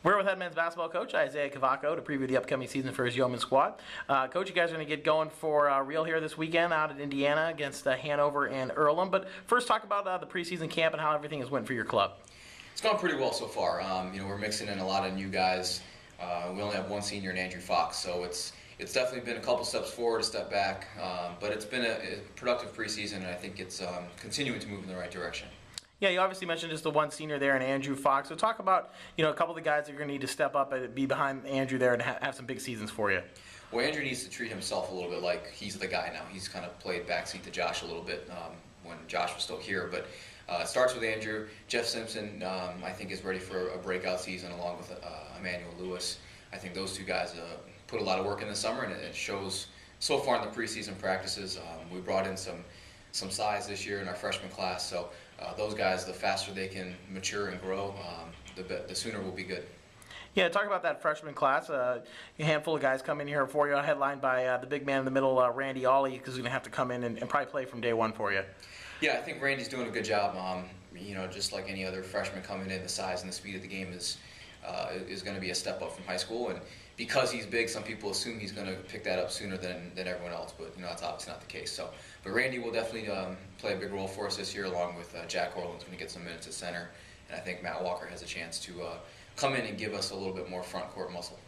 We're with head men's basketball coach Isaiah Cavaco to preview the upcoming season for his Yeoman squad. Coach, you guys are going to get going for real here this weekend out at Indiana against Hanover and Oberlin. But first, talk about the preseason camp and how everything has went for your club. It's gone pretty well so far. We're mixing in a lot of new guys. We only have one senior in Andrew Fox, so it's definitely been a couple steps forward, a step back. But it's been a productive preseason, and I think it's continuing to move in the right direction. Yeah, you obviously mentioned just the one senior there in Andrew Fox. So talk about, a couple of the guys that you're going to need to step up and be behind Andrew there and have some big seasons for you. Well, Andrew needs to treat himself a little bit like he's the guy now. He's kind of played backseat to Josh a little bit when Josh was still here. But it starts with Andrew. Jeff Simpson, I think, is ready for a breakout season along with Emmanuel Lewis. I think those two guys put a lot of work in the summer, and it shows so far in the preseason practices. We brought in some size this year in our freshman class, so those guys, the faster they can mature and grow, the sooner we'll be good. Yeah, talk about that freshman class. A handful of guys come in here for you, headlined by the big man in the middle, Randy Ollie, because he's going to have to come in and probably play from day one for you. Yeah, I think Randy's doing a good job. Just like any other freshman coming in, the size and the speed of the game is going to be a step up from high school, and because he's big, some people assume he's going to pick that up sooner than everyone else, but that's obviously not the case. So, but Randy will definitely play a big role for us this year, along with Jack Orland's going to get some minutes at center, and I think Matt Walker has a chance to come in and give us a little bit more front court muscle.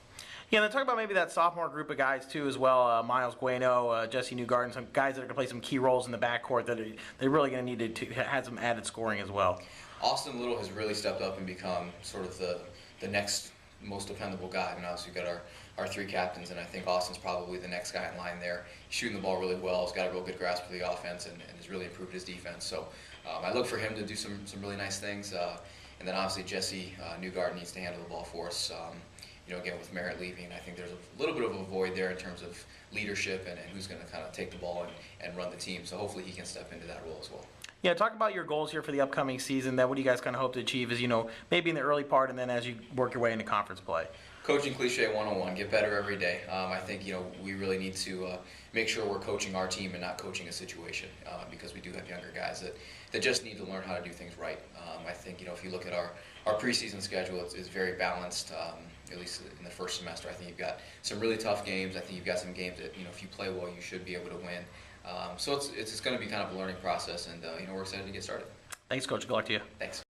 Yeah, and then talk about maybe that sophomore group of guys too as well. Miles Gueno, Jesse Newgarden, some guys that are going to play some key roles in the backcourt that they're really going to need to have some added scoring as well. Austin Little has really stepped up and become sort of the next most dependable guy. Obviously we've got our three captains, and I think Austin's probably the next guy in line there. He's shooting the ball really well. He's got a real good grasp of the offense and has really improved his defense. So I look for him to do some really nice things. And then obviously Jesse Newgarden needs to handle the ball for us. Again, with Merritt leaving, I think there's a little bit of a void there in terms of leadership and who's going to kind of take the ball and run the team. So hopefully he can step into that role as well. Yeah, talk about your goals here for the upcoming season. What do you guys kind of hope to achieve as, maybe in the early part and then as you work your way into conference play? Coaching cliche 101, get better every day. I think, we really need to make sure we're coaching our team and not coaching a situation because we do have younger guys that just need to learn how to do things right. I think, if you look at our preseason schedule, it's very balanced, at least in the first semester. I think you've got some really tough games. I think you've got some games that, if you play well, you should be able to win. So it's going to be kind of a learning process, and we're excited to get started. Thanks, Coach. Good luck to you. Thanks.